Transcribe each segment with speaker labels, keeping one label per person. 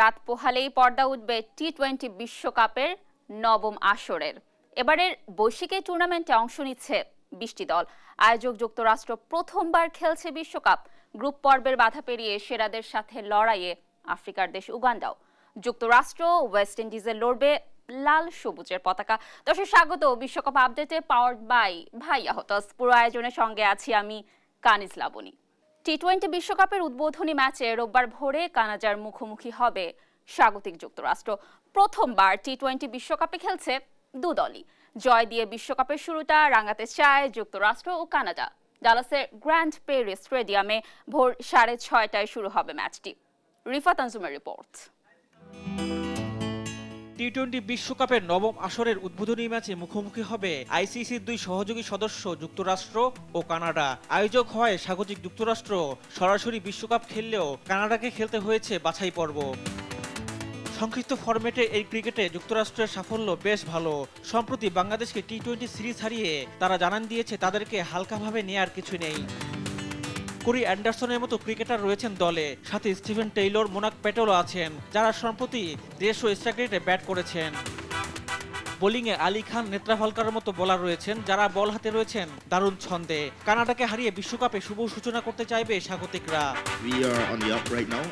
Speaker 1: রাত পোহালেই পর্দা উঠবে টি-20 বিশ্বকাপের নবম আসরের। এবারের বৈশ্বিক এই টুর্নামেন্টে অংশ নিচ্ছে 20টি দল। আয়োজক যুক্তরাষ্ট্র প্রথমবার খেলছে বিশ্বকাপ। গ্রুপ পর্বের বাধা পেরিয়ে সেরাদের সাথে লড়াইয়ে আফ্রিকার দেশ উগান্ডাও। যুক্তরাষ্ট্র ওয়েস্ট ইন্ডিজে লড়বে লাল সবুজের পতাকা। দর্শক স্বাগত বিশ্বকাপ আপডেটে পাওয়ার্ড বাই ভাইয়া হতাস। পুরো আয়োজনের সঙ্গে আছি আমি কানিজ লাবণী। টি-20 বিশ্বকাপের উদ্বোধনী ম্যাচে রোববার ভোরে কানাডার মুখোমুখি হবে স্বাগতিক যুক্তরাষ্ট্র। প্রথমবার টি-20 বিশ্বকাপে খেলছে দু দলই। জয় দিয়ে বিশ্বকাপের শুরুটা রাঙাতে চায় যুক্তরাষ্ট্র ও কানাডা। ডালাসের গ্র্যান্ড প্রেরি স্টেডিয়ামে ভোর 6:30টায় শুরু হবে ম্যাচটি। রিফাত আঞ্জুমের রিপোর্ট।
Speaker 2: টি-20 বিশ্বকাপের নবম আসরের উদ্বোধনী ম্যাচে মুখোমুখি হবে আইসিসির দুই সহযোগী সদস্য যুক্তরাষ্ট্র ও কানাডা। আয়োজক হয় স্বাগতিক যুক্তরাষ্ট্র। সরাসরি বিশ্বকাপ খেললেও কানাডাকে খেলতে হয়েছে বাছাই পর্ব। সংক্ষিপ্ত ফরম্যাটে এই ক্রিকেটে যুক্তরাষ্ট্রের সাফল্য বেশ ভালো। সম্প্রতি বাংলাদেশকে টি-20 সিরিজ হারিয়ে তারা জানান দিয়েছে তাদেরকে হালকাভাবে নেয়ার কিছু নেই। কোরি অ্যান্ডারসনের মতো ক্রিকেটার রয়েছেন দলে, সাথে স্টিভেন টেইলর, মোনাক প্যাটেলও আছেন, যারা সম্প্রতি দেশ ও স্ট্রাইক ব্যাট করেছেন। বোলিংয়ে আলী খান, নেত্রাভালকারের মতো বোলার রয়েছেন, যারা বল হাতে রয়েছেন দারুণ ছন্দে। কানাডাকে হারিয়ে বিশ্বকাপে শুভ সূচনা করতে চাইবে স্বাগতিকরা।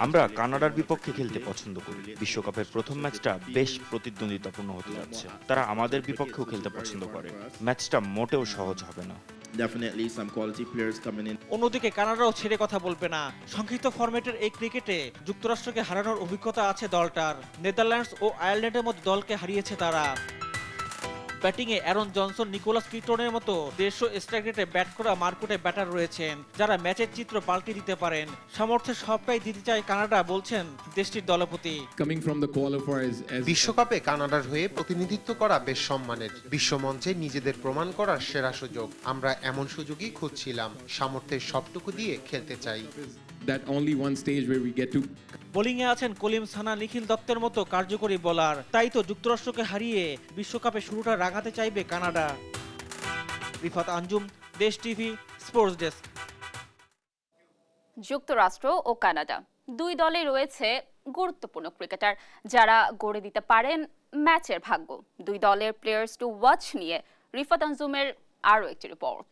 Speaker 3: আমরা কানাডার বিপক্ষে খেলতে পছন্দ করি। বিশ্বকাপের প্রথম ম্যাচটা বেশ প্রতিদ্বন্দ্বিতাপূর্ণ হতে যাচ্ছে। তারা আমাদের বিপক্ষেও খেলতে পছন্দ করে। ম্যাচটা মোটেও সহজ হবে না।
Speaker 2: অন্যদিকে কানাডাও ছেড়ে কথা বলবে না। সংক্ষিপ্ত ফরম্যাটের এই ক্রিকেটে যুক্তরাষ্ট্রকে হারানোর অভিজ্ঞতা আছে দলটার। নেদারল্যান্ডস ও আয়ারল্যান্ডের মতো দলকে হারিয়েছে তারা। ব্যাটিংয়ে অ্যারন জনসন, নিকোলাস কিটনের মতো দেড়শো স্ট্রাইক রেটে ব্যাট করা মারকুটে ব্যাটার রয়েছেন, যারা ম্যাচের চিত্র পাল্টে দিতে পারেন। সামর্থ্যের সবটাই দিতে চায় কানাডা, বলছেন দেশটির দলপতি।
Speaker 4: বিশ্বকাপে কানাডার হয়ে প্রতিনিধিত্ব করা বেশ সম্মানের। বিশ্বমঞ্চে নিজেদের প্রমাণ করার সেরা সুযোগ। আমরা এমন সুযোগই খুঁজছিলাম। সামর্থ্যের সবটুকু দিয়ে খেলতে চাই।
Speaker 2: বোলিংয়ে আছেন কলিম সানা, নিখিল দত্তের মতো কার্যকরী বোলার। তাই তো যুক্তরাষ্ট্রকে হারিয়ে বিশ্বকাপে শুরুটা রাঙাতে চাইবে কানাডা। রিফাত আঞ্জুম, দেশ টিভি, স্পোর্টস ডেস্ক।
Speaker 1: যুক্তরাষ্ট্র ও কানাডা দুই দলে রয়েছে গুরুত্বপূর্ণ ক্রিকেটার, যারা গড়ে দিতে পারেন ম্যাচের ভাগ্য। দুই দলের প্লেয়ার্স টু ওয়াচ নিয়ে রিফাত আঞ্জুমের আরও একটি রিপোর্ট।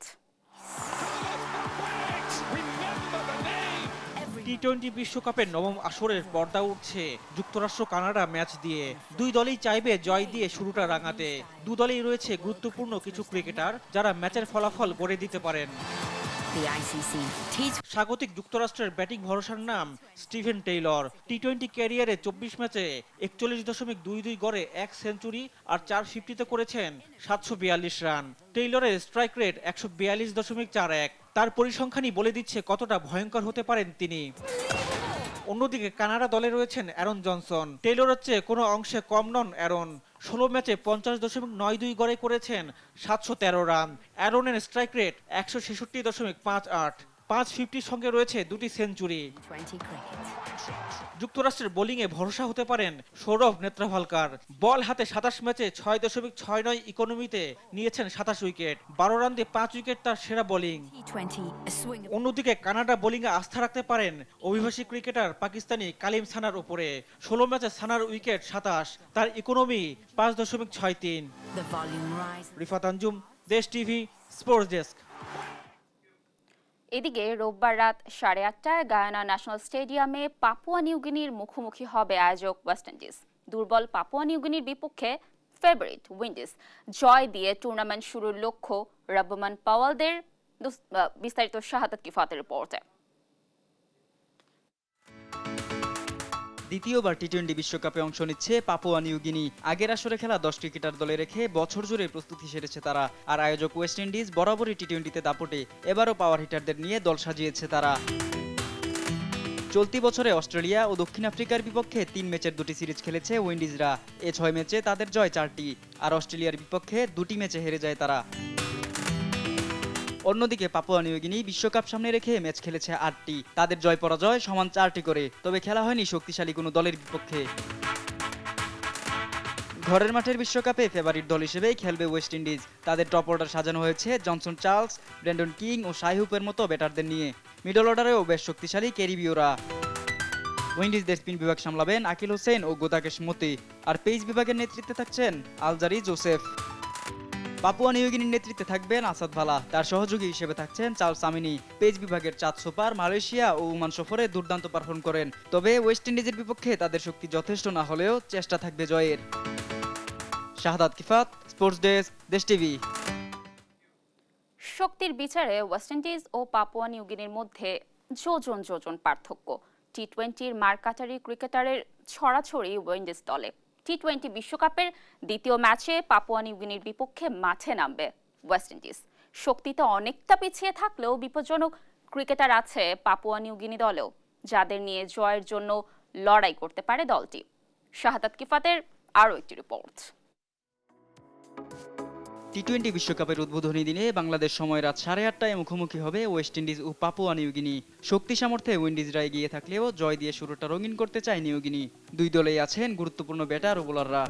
Speaker 2: টি-20 বিশ্বকাপের নবম আসরের পর্দা উঠছে যুক্তরাষ্ট্র কানাডা ম্যাচ দিয়ে। দুই দলই চাইবে জয় দিয়ে শুরুটা রাঙাতে। দু দলেই রয়েছে গুরুত্বপূর্ণ কিছু ক্রিকেটার, যারা ম্যাচের ফলাফল গড়ে দিতে পারেন। স্বাগতিক যুক্তরাষ্ট্রের ব্যাটিং ভরসার নাম স্টিভেন টেইলর। টি-20 ক্যারিয়ারে 24 ম্যাচে 41.22 গড়ে 1 সেঞ্চুরি আর 450-তে করেছেন 742 রান। টেইলরের স্ট্রাইক রেট 142.41। তার পরিসংখ্যানই বলে দিচ্ছে কতটা ভয়ঙ্কর হতে পারেন তিনি। অন্যদিকে কানাডা দলে রয়েছেন অ্যারন জনসন। টেইলরের চেয়ে কোনো অংশে কম নন অ্যারন। 16 ম্যাচে 50.92 গড়ে করেছেন 713 রান। অ্যারনের স্ট্রাইক রেট 166.58। 550-র সঙ্গে রয়েছে দুটি সেঞ্চুরি। যুক্তরাষ্ট্রের বোলিংয়ে ভরসা হতে পারেন সৌরভ নেত্রাভালকার। বল হাতে 27 ম্যাচে 6.69 ইকোনমিতে নিয়েছেন 27 উইকেট। 12 রান দিয়ে 5 উইকেট তার সেরা বোলিং। অন্যদিকে কানাডা বোলিংয়ে আস্থা রাখতে পারেন অভিবাসী ক্রিকেটার পাকিস্তানি কালিম সানার উপরে। 16 ম্যাচে সানার উইকেট 27, তার ইকোনমি 5.63। রিফাত আঞ্জুম, দেশ টিভি, স্পোর্টস ডেস্ক।
Speaker 1: এদিকে রোববার রাত 8:30টায় গায়ানা ন্যাশনাল স্টেডিয়ামে পাপুয়া নিউগিনির মুখোমুখি হবে আয়োজক ওয়েস্ট ইন্ডিজ। দুর্বল পাপুয়া নিউগিনির বিপক্ষে ফেভারিট উইন্ডিজ। জয় দিয়ে টুর্নামেন্ট শুরুর লক্ষ্য রাব্বামান পাওয়ালদের। বিস্তারিত শাহাদাত কিফাতের রিপোর্টে।
Speaker 5: দ্বিতীয়বার টি-20 বিশ্বকাপে অংশ নিচ্ছে পাপুয়া নিউগিনি। আগের আসরে খেলা 10 ক্রিকেটার দলে রেখে বছর জুড়ে প্রস্তুতি সেরেছে তারা। আর আয়োজক ওয়েস্ট ইন্ডিজ বরাবরই টি-20-তে দাপটে। এবারও পাওয়ার হিটারদের নিয়ে দল সাজিয়েছে তারা। চলতি বছরে অস্ট্রেলিয়া ও দক্ষিণ আফ্রিকার বিপক্ষে 3 ম্যাচের 2টি সিরিজ খেলেছে উইন্ডিজরা। এ 6 ম্যাচে তাদের জয় 4টি, আর অস্ট্রেলিয়ার বিপক্ষে 2টি ম্যাচে হেরে যায় তারা। অন্যদিকে পাপুয়া নিউগিনি বিশ্বকাপ সামনে রেখে ম্যাচ খেলেছে 8টি, তাদের জয় পরাজয় সমান 4টি করে। তবে খেলা হয়নি শক্তিশালী কোনো দলের বিপক্ষে। ঘরের মাঠের বিশ্বকাপে ফেভারিট দল হিসেবেই খেলবে ওয়েস্ট ইন্ডিজ। তাদের টপ অর্ডার সাজানো হয়েছে জনসন চার্লস, ব্র্যান্ডন কিং ও শাই হুপের মতো ব্যাটারদের নিয়ে। মিডল অর্ডারেও বেশ শক্তিশালী ক্যারিবীয়রা। উইন্ডিজদের স্পিন বিভাগ সামলাবেন আকিল হোসেন ও গোদাকেশ মতি, আর পেস বিভাগের নেতৃত্বে থাকছেন আলজারি জোসেফ। পাপুয়া নিউগিনির নেতৃত্বে থাকবেন আসাদ ভালা, তার সহযোগী হিসেবে থাকছেন চার্লস আমিনি। পেস বিভাগের চাঁদ সুপার মালয়েশিয়া ও ওমান সফরে দুর্দান্ত পারফর্ম করেন, তবে ওয়েস্ট ইন্ডিজের বিপক্ষে তাদের শক্তি যথেষ্ট না হলেও চেষ্টা থাকবে জয়ের। শাহাদাত কিফাত, স্পোর্টস ডেস্ক, দেশ টিভি।
Speaker 1: শক্তির বিচারে ওয়েস্ট ইন্ডিজ ও পাপুয়া নিউগিনির মধ্যে যোজন যোজন পার্থক্য। টি-20-র মারকাটারি ক্রিকেটারের ছড়াছড়ি উইন্ডিজ দলে। টি-20 বিশ্বকাপের দ্বিতীয় ম্যাচে পাপুয়া নিউগিনির বিপক্ষে মাঠে নামবে ওয়েস্ট ইন্ডিজ। শক্তিতে অনেকটা পিছিয়ে থাকলেও বিপজ্জনক ক্রিকেটার আছে পাপুয়া নিউগিনি দলেও, যাদের নিয়ে জয়ের জন্য লড়াই করতে পারে দলটি। শাহাদাত কিফাতের আরও একটি রিপোর্ট।
Speaker 5: টি-20 বিশ্বকাপের উদ্বোধনী দিনে বাংলাদেশ সময় রাত 8:30টায় মুখোমুখি হবে ওয়েস্ট ইন্ডিজ ও পাপুয়া নিউগিনি। শক্তি সামর্থ্যে উইন্ডিজরা এগিয়ে থাকলেও জয় দিয়ে শুরুটা রঙিন করতে চায় নিউগিনি। দুই দলেই আছেন গুরুত্বপূর্ণ ব্যাটার ও বোলাররা।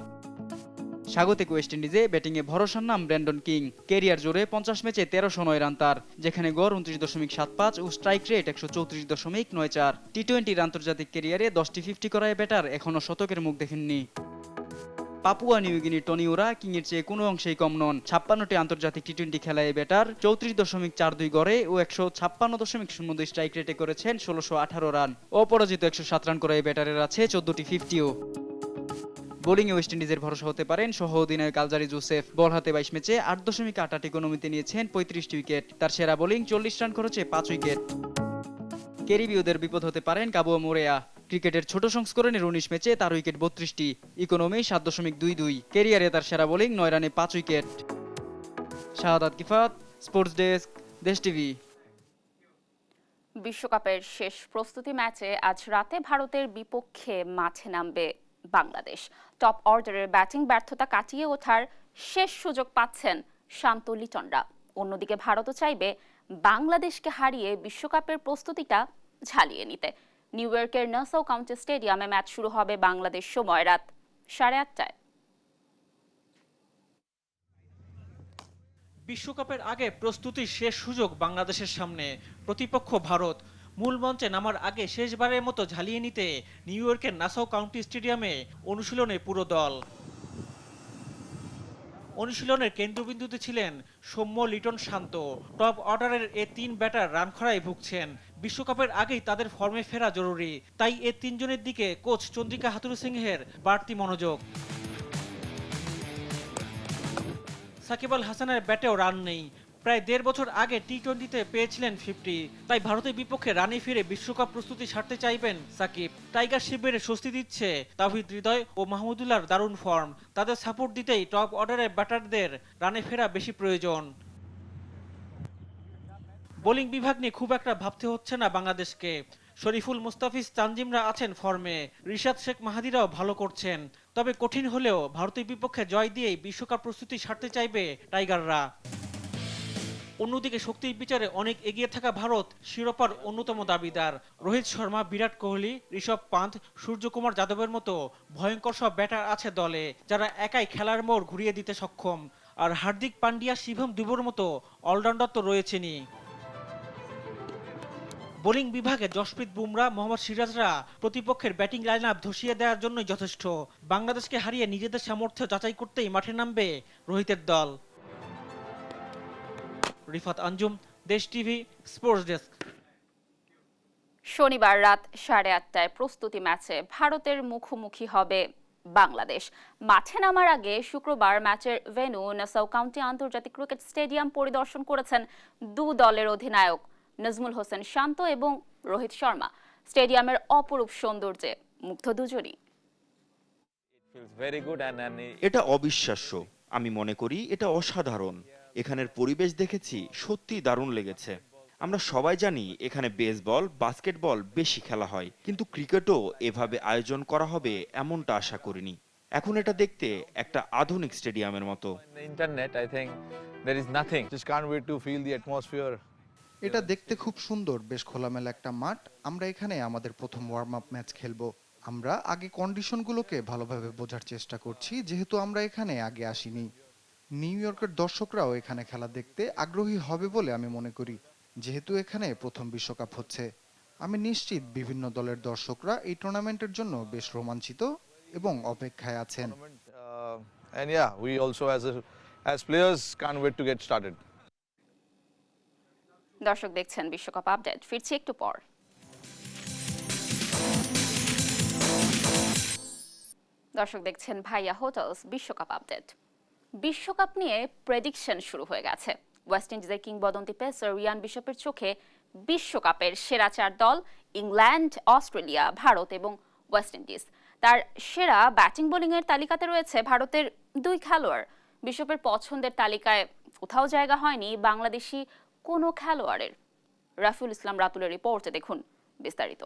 Speaker 5: স্বাগতিক ওয়েস্ট ইন্ডিজে ব্যাটিংয়ে ভরসার নাম ব্র্যান্ডন কিং। ক্যারিয়ার জোরে 50 ম্যাচে 1309 রান তার, যেখানে গড় 29.75 ও স্ট্রাইক রেট 134.94। টি-20-র আন্তর্জাতিক ক্যারিয়ারে 10টি 50 করায় ব্যাটার এখনও শতকের মুখ দেখেননি। পাপুয়া নিউগিনির টনি ওরা কিংয়ের চেয়ে কোনো অংশেই কম নন। 56টি আন্তর্জাতিক টি-20 খেলায় ব্যাটার 34.42 গড়ে ও 156.02 স্ট্রাইক রেটে করেছেন 1618 রান। অপরাজিত 107 রান করে ব্যাটারের আছে 14টি 50ও। বোলিংয়ে ওয়েস্ট ইন্ডিজের ভরসা হতে পারেন সহ অধিনায়ক আলজারি জোসেফ। বল হাতে 22 ম্যাচে 8.88 ইকোনমিতে নিয়েছেন 35টি উইকেট। তার সেরা বোলিং 40 রান খরচে 5 উইকেট। ক্যারিবীয়দের বিপদ হতে পারেন কাবুয়া মোরেয়া। ক্রিকেটের ছোট সংস্করণের 19 ম্যাচে তার উইকেট 32টি, ইকোনমি 7.22। ক্যারিয়ারে তার সেরা বোলিং 9 রানে 5 উইকেট। শাহাদাত কিফাত, স্পোর্টস ডেস্ক, দেশ টিভি।
Speaker 1: বিশ্বকাপের শেষ প্রস্তুতি ম্যাচে আজ রাতে ভারতের বিপক্ষে মাঠে নামবে বাংলাদেশ। টপ অর্ডারের ব্যাটিং ব্যর্থতা কাটিয়ে ওঠার শেষ সুযোগ পাচ্ছেন শান্ত লিটনরা। অন্যদিকে ভারতও চাইবে বাংলাদেশকে হারিয়ে বিশ্বকাপের প্রস্তুতিটা ঝালিয়ে নিতে। নিউ ইয়র্কের নাসাউ কাউন্টি স্টেডিয়ামে ম্যাচ শুরু হবে বাংলাদেশ সময় রাত 8:30টায়।
Speaker 2: বিশ্বকাপের আগে প্রস্তুতির শেষ সুযোগ বাংলাদেশের সামনে। প্রতিপক্ষ ভারত। মূল মঞ্চে নামার আগে শেষবারের মতো ঝালিয়ে নিতে নিউ ইয়র্কের নাসাউ কাউন্টি স্টেডিয়ামে অনুশীলনে পুরো দল। অনুশীলনের কেন্দ্রবিন্দুতে ছিলেন সৌম্য, লিটন, শান্ত। টপ অর্ডারের এ 3 ব্যাটার রান খরায় ভুগছেন। বিশ্বকাপের আগেই তাদের ফর্মে ফেরা জরুরি, তাই এ 3 জনের দিকে কোচ চন্দ্রিকা হাথুরুসিংহের বাড়তি মনোযোগ। সাকিব আল হাসানের ব্যাটেও রান নেই। প্রায় 1.5 বছর আগে টি-20-তে পেয়েছিলেন 50, তাই ভারতের বিপক্ষে রানে ফিরে বিশ্বকাপ প্রস্তুতি সারতে চাইবেন সাকিব। টাইগার শিবিরে স্বস্তি দিচ্ছে তাওহিদ হৃদয় ও মাহমুদুল্লাহর দারুণ ফর্ম। তাদের সাপোর্ট দিতেই টপ অর্ডারের ব্যাটারদের রানে ফেরা বেশি প্রয়োজন। বোলিং বিভাগ নিয়ে খুব একটা ভাবতে হচ্ছে না বাংলাদেশকে। শরীফুল, মুস্তাফিজ, তানজিমরা আছেন ফর্মে। রিশাদ শেখ মাহাদিরাও ভালো করছেন। তবে কঠিন হলেও ভারতের বিপক্ষে জয় দিয়েই বিশ্বকাপ প্রস্তুতি সারতে চাইবে টাইগাররা। অন্যদিকে শক্তির বিচারে অনেক এগিয়ে থাকা ভারত শিরোপার অন্যতম দাবিদার। রোহিত শর্মা, বিরাট কোহলি, ঋষভ পান্থ, সূর্যকুমার যাদবের মতো ভয়ঙ্কর সব ব্যাটার আছে দলে, যারা একাই খেলার মোড় ঘুরিয়ে দিতে সক্ষম। আর হার্দিক পান্ডিয়া, শিভম দুবের মতো অলরাউন্ডার তো রয়েছেনই। বোলিং বিভাগে জশপ্রীত বুমরা, মোহাম্মদ সিরাজরা প্রতিপক্ষের ব্যাটিং লাইন আপ ধসিয়ে দেওয়ার জন্যই যথেষ্ট। বাংলাদেশকে হারিয়ে নিজেদের সামর্থ্য যাচাই করতেই মাঠে নামবে রোহিতের দল। রিফাত আঞ্জুম, দেশ টিভি, স্পোর্টস ডেস্ক।
Speaker 1: শনিবার রাত 8:30টায় প্রস্তুতি ম্যাচে ভারতের মুখোমুখি হবে বাংলাদেশ। মাঠে নামার আগে শুক্রবার ম্যাচের ভেন্যু নাসাউ কাউন্টি আন্তর্জাতিক ক্রিকেট স্টেডিয়াম পরিদর্শন করেছেন দু দলের অধিনায়ক নাজমুল হোসেন শান্ত এবং রোহিত শর্মা। স্টেডিয়ামের অপরূপ সৌন্দর্যে মুগ্ধ দুজনই।
Speaker 3: এটা অবিশ্বাস্য। আমি মনে করি এটা অসাধারণ। এখানের পরিবেশ দেখেছি, সত্যি দারুণ লেগেছে। আমরা সবাই জানি এখানে বেসবল, বাস্কেটবল বেশি খেলা হয়, কিন্তু ক্রিকেটও এভাবে আয়োজন করা হবে এমনটা আশা করিনি। এখন এটা দেখতে একটা আধুনিক স্টেডিয়ামের মতো।
Speaker 6: এটা দেখতে খুব সুন্দর, বেশ খোলামেলা একটা মাঠ। আমরা এখানে আমাদের প্রথম ওয়ার্ম আপ ম্যাচ খেলবো। আমরা আগে কন্ডিশনগুলোকে ভালোভাবে বোঝার চেষ্টা করছি, যেহেতু আমরা এখানে আগে আসিনি। নিউ ইয়র্কের দর্শকরাও এখানে খেলা দেখতে আগ্রহী হবে বলে আমি মনে করি, যেহেতু এখানে প্রথম বিশ্বকাপ হচ্ছে। আমি নিশ্চিত বিভিন্ন দলের দর্শকরা এই টুর্নামেন্টের জন্য বেশ রোমাঞ্চিত এবং অপেক্ষায় আছেন।
Speaker 7: And yeah, we also as players can't wait to get started.
Speaker 1: দর্শক দেখছেন বিশ্বকাপ আপডেট, ফিরছি একটু পর। দর্শক দেখছেন ভাইয়া হোটেলস বিশ্বকাপ আপডেট। বিশ্বকাপ নিয়ে প্রেডিকশন শুরু হয়ে গেছে। ওয়েস্ট ইন্ডিজের কিংবদন্তি পেসার রিয়ান বিশপের চোখে বিশ্বকাপের সেরা 4 দল ইংল্যান্ড, অস্ট্রেলিয়া, ভারত এবং ওয়েস্ট ইন্ডিজ। তার সেরা ব্যাটিং বোলিংয়ের তালিকাতে রয়েছে ভারতের 2 খেলোয়াড়। বিশপের পছন্দের তালিকায় কোথাও জায়গা হয়নি বাংলাদেশি কোনো খেলোয়াড়ের। রাফিউল ইসলাম রাতুলের রিপোর্টে দেখুন বিস্তারিত।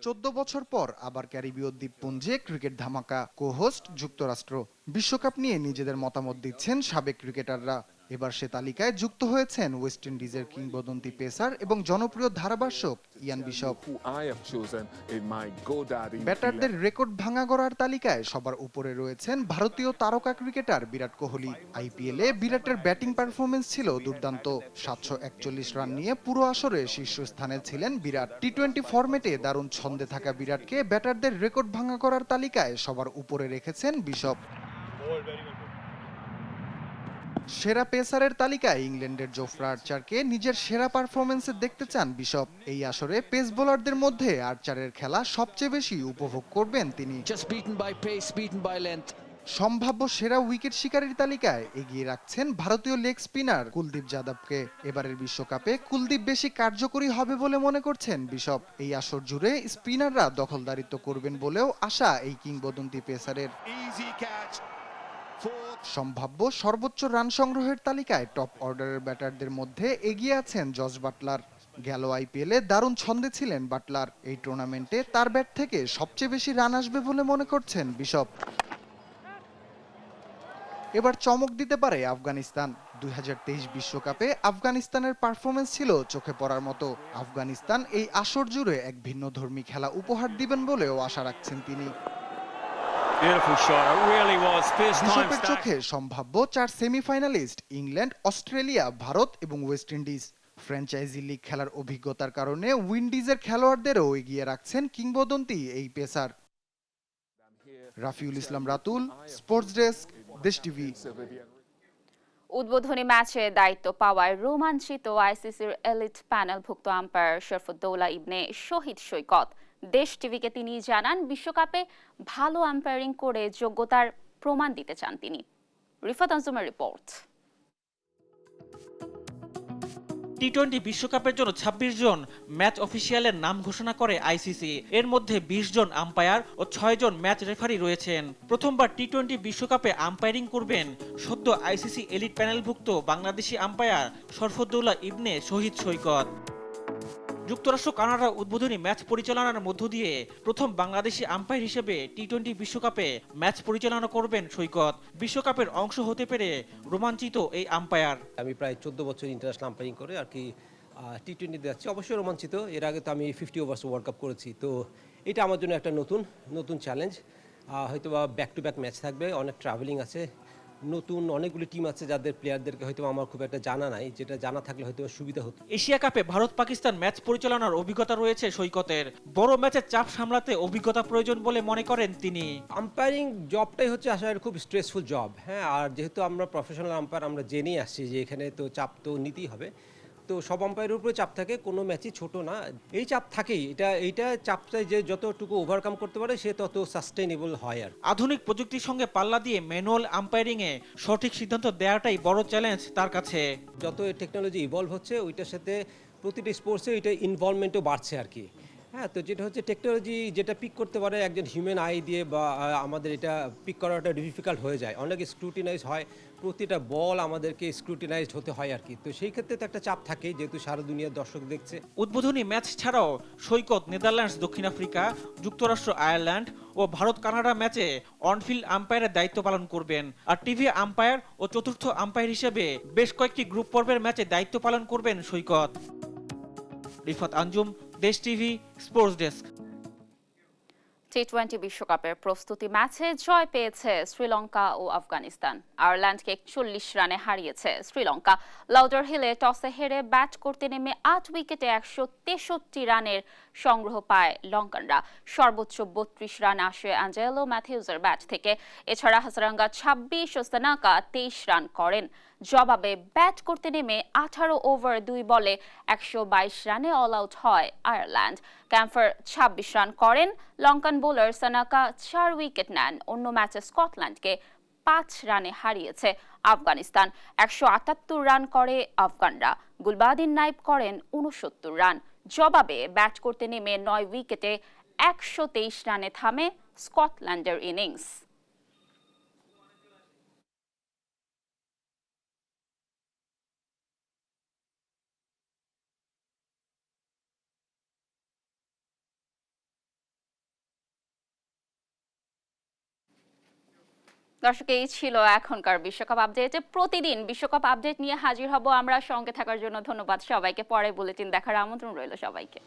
Speaker 6: 14 বছর পর আবার ক্যারিবীয় দ্বীপপুঞ্জে ক্রিকেট ধামাকা। কো-হোস্ট যুক্তরাষ্ট্র। বিশ্বকাপ নিয়ে নিজেদের মতামত দিচ্ছেন সাবেক ক্রিকেটাররা। এবার সে তালিকায় যুক্ত হয়েছেন ওয়েস্ট ইন্ডিজের কিংবদন্তি পেসার এবং জনপ্রিয় ধারাভাষ্যক ইয়ান বিশপ। ব্যাটারদের রেকর্ড ভাঙা গড়ার তালিকায় সবার উপরে রয়েছেন ভারতীয় তারকা ক্রিকেটার বিরাট কোহলি। আইপিএলে বিরাটের ব্যাটিং পারফরমেন্স ছিল দুর্দান্ত। 741 রান নিয়ে পুরো আসরে শীর্ষস্থানে ছিলেন বিরাট। টি-20 ফরম্যাটে দারুণ ছন্দে থাকা বিরাটকে ব্যাটারদের রেকর্ড ভাঙা করার তালিকায় সবার উপরে রেখেছেন বিশপ। সেরা পেসারের তালিকায় ইংল্যান্ডের জোফরা আর্চারকে নিজের সেরা পারফরমেন্সে দেখতে চান বিশপ। এই আসরে পেস বোলারদের মধ্যে আর্চারের খেলা সবচেয়ে বেশি উপভোগ করবেন তিনি। সম্ভাব্য সেরা উইকেট শিকারীর তালিকায় এগিয়ে রাখছেন ভারতীয় লেগ স্পিনার কুলদীপ যাদবকে। এবারের বিশ্বকাপে কুলদীপ বেশি কার্যকরী হবে বলে মনে করছেন বিশপ। এই আসর জুড়ে স্পিনাররা দখলদারিত্ব করবেন বলেও আশা এই কিংবদন্তি পেসারের। সম্ভাব্য সর্বোচ্চ রান সংগ্রহের তালিকায় টপ অর্ডারের ব্যাটারদের মধ্যে এগিয়ে আছেন জস বাটলার। গেল আইপিএলে দারুণ ছন্দে ছিলেন বাটলার। এই টুর্নামেন্টে তার ব্যাট থেকে সবচেয়ে বেশি রান আসবে বলে মনে করছেন বিশপ। এবার চমক দিতে পারে আফগানিস্তান। 2023 বিশ্বকাপে আফগানিস্তানের পারফরমেন্স ছিল চোখে পড়ার মতো। আফগানিস্তান এই আসর জুড়ে এক ভিন্নধর্মী খেলা উপহার দিবেন বলেও আশা রাখছেন তিনি। বিশপের চোখে সম্ভাব্য 4 সেমিফাইনালিস্ট ইংল্যান্ড, অস্ট্রেলিয়া, ভারত এবং ওয়েস্ট ইন্ডিজ। ফ্র্যাঞ্চাইজি লিগ খেলার অভিজ্ঞতার কারণে উইন্ডিজের খেলোয়াড়দেরও এগিয়ে রাখছেন কিংবদন্তি এই পেসার। রাফিউল ইসলাম রাতুল, স্পোর্টস ডেস্ক, দেশ টিভি।
Speaker 1: উদ্বোধনী ম্যাচে দায়িত্ব পাওয়ায় রোমাঞ্চিত আইসিসির এলিট প্যানেলভুক্ত আম্পায়ার শরফুদ্দৌলা ইবনে শহীদ সৈকত। দেশ টিভিকে তিনি জানান বিশ্বকাপে ভালো আম্পায়ারিং করে যোগ্যতার প্রমাণ দিতে চান তিনি। রিফাত আঞ্জুমের রিপোর্ট।
Speaker 2: টি-20 বিশ্বকাপের জন্য 26 জন ম্যাচ অফিসিয়ালের নাম ঘোষণা করে আইসিসি। এর মধ্যে 20 জন আম্পায়ার ও 6 জন ম্যাচ রেফারি রয়েছেন। প্রথমবার টি-20 বিশ্বকাপে আম্পায়ারিং করবেন সদ্য আইসিসি এলিট প্যানেলভুক্ত বাংলাদেশি আম্পায়ার শরফুদ্দৌলা ইবনে শহীদ সৈকত। যুক্তরাষ্ট্র কানাডা উদ্বোধনী ম্যাচ পরিচালনার মধ্য দিয়ে প্রথম বাংলাদেশি আম্পায়ার হিসেবে টি-20 বিশ্বকাপে ম্যাচ পরিচালনা করবেন সৈকত। বিশ্বকাপের অংশ হতে পেরে রোমাঞ্চিত এই আম্পায়ার।
Speaker 8: আমি প্রায় 14 বছর ইন্টারন্যাশনাল আম্পায়ারিং করে আর কি টি-20 যাচ্ছি, অবশ্যই রোমাঞ্চিত। এর আগে তো আমি 50 ওভার্স ওয়ার্ল্ড কাপ করেছি, তো এটা আমার জন্য একটা নতুন চ্যালেঞ্জ। হয়তো বা ব্যাক টু ব্যাক ম্যাচ থাকবে, অনেক ট্রাভেলিং আছে, নতুন অনেকগুলি টিম আছে যাদের প্লেয়ারদেরকে হয়তো আমার খুব একটা জানা নাই, যেটা জানা থাকলে হয়তো সুবিধা হতো।
Speaker 2: এশিয়া কাপে ভারত পাকিস্তান ম্যাচ পরিচালনার অভিজ্ঞতা রয়েছে সৈকতের। বড় ম্যাচের চাপ সামলাতে অভিজ্ঞতা প্রয়োজন বলে মনে করেন তিনি।
Speaker 8: আম্পায়ারিং জবটাই হচ্ছে আসলে খুব স্ট্রেসফুল জব, হ্যাঁ। আর যেহেতু আমরা প্রফেশনাল আম্পায়ার, আমরা জেনেই আসছি যে এখানে তো চাপ তো নিতেই হবে। তো সব আম্পায়ারের উপরে চাপ থাকে, কোনো ম্যাচই ছোট না, এই চাপ থাকেই। এইটা চাপটা যে যতটুকু ওভারকাম করতে পারে সে তত সাস্টেইনেবল হয়। আর
Speaker 2: আধুনিক প্রযুক্তির সঙ্গে পাল্লা দিয়ে ম্যানুয়াল আম্পায়ারিংয়ে সঠিক সিদ্ধান্ত দেওয়াটাই বড় চ্যালেঞ্জ তার কাছে।
Speaker 8: যত টেকনোলজি ইভলভ হচ্ছে ওইটার সাথে প্রতিটি স্পোর্টসে এটা ইনভলভমেন্টও বাড়ছে আর কি, হ্যাঁ। তো যেটা হচ্ছে টেকনোলজি যেটা পিক করতে পারে একজন হিউম্যান আই দিয়ে, বা আমাদের এটা পিক করাটা ডিফিকাল্ট হয়ে যায়, অনেক স্ক্রুটিনাইজ হয়, প্রতিটা বল আমাদেরকে স্ক্রুটিনাইজড হতে হয় আর কি। তো সেই ক্ষেত্রে তো একটা চাপ থাকেই, যেহেতু সারা দুনিয়ার দর্শক দেখছে।
Speaker 2: উদ্বোধনী ম্যাচ ছাড়াও সৈকত নেদারল্যান্ডস, দক্ষিণ আফ্রিকা, যুক্তরাষ্ট্র, আয়ারল্যান্ড ও ভারত কানাডা ম্যাচে অনফিল্ড আম্পায়ারের দায়িত্ব পালন করবেন। আর টিভি আম্পায়ার ও চতুর্থ আম্পায়ার হিসেবে বেশ কয়েকটি গ্রুপ পর্বের ম্যাচে দায়িত্ব পালন করবেন সৈকত। রিফাত আঞ্জুম, দেশ টিভি, স্পোর্টস ডেস্ক।
Speaker 1: টি-20 বিশ্বকাপের প্রস্তুতি ম্যাচে জয় পেয়েছে শ্রীলঙ্কা ও আফগানিস্তান। আয়ারল্যান্ডকে 41 রানে হারিয়েছে শ্রীলঙ্কা। লাউডার হিলে টসে হেরে ব্যাট করতে নেমে 8 উইকেটে 163 রানের সংগ্রহ পায় লঙ্কানরা। সর্বোচ্চ 32 রান আসে অ্যাঞ্জেলো ম্যাথিউজের ব্যাট থেকে। এছাড়া হাসারাঙ্গা 26 ও সানাকা 23 রান করেন। জবাবে ব্যাট করতে নেমে 18 ওভার 2 বলে 122 রানে অল আউট হয় আয়ারল্যান্ড। ক্যাম্পার 26 রান করেন। লঙ্কান বোলার সানাকা 4 উইকেট নেন। অন্য ম্যাচে স্কটল্যান্ডকে 5 রানে হারিয়েছে আফগানিস্তান। 178 রান করে আফগানরা। গুলবাদিন নাইব করেন 69 রান। জবাবে ব্যাট করতে নেমে 9 উইকেটে 123 রানে থামে স্কটল্যান্ডের ইনিংস। দর্শক, এই ছিল এখনকার বিশ্বকাপ আপডেটে। প্রতিদিন বিশ্বকাপ আপডেট নিয়ে হাজির হব আমরা। সঙ্গে থাকার জন্য ধন্যবাদ সবাইকে। পরে বুলেটিন দেখার আমন্ত্রণ রইল সবাইকে।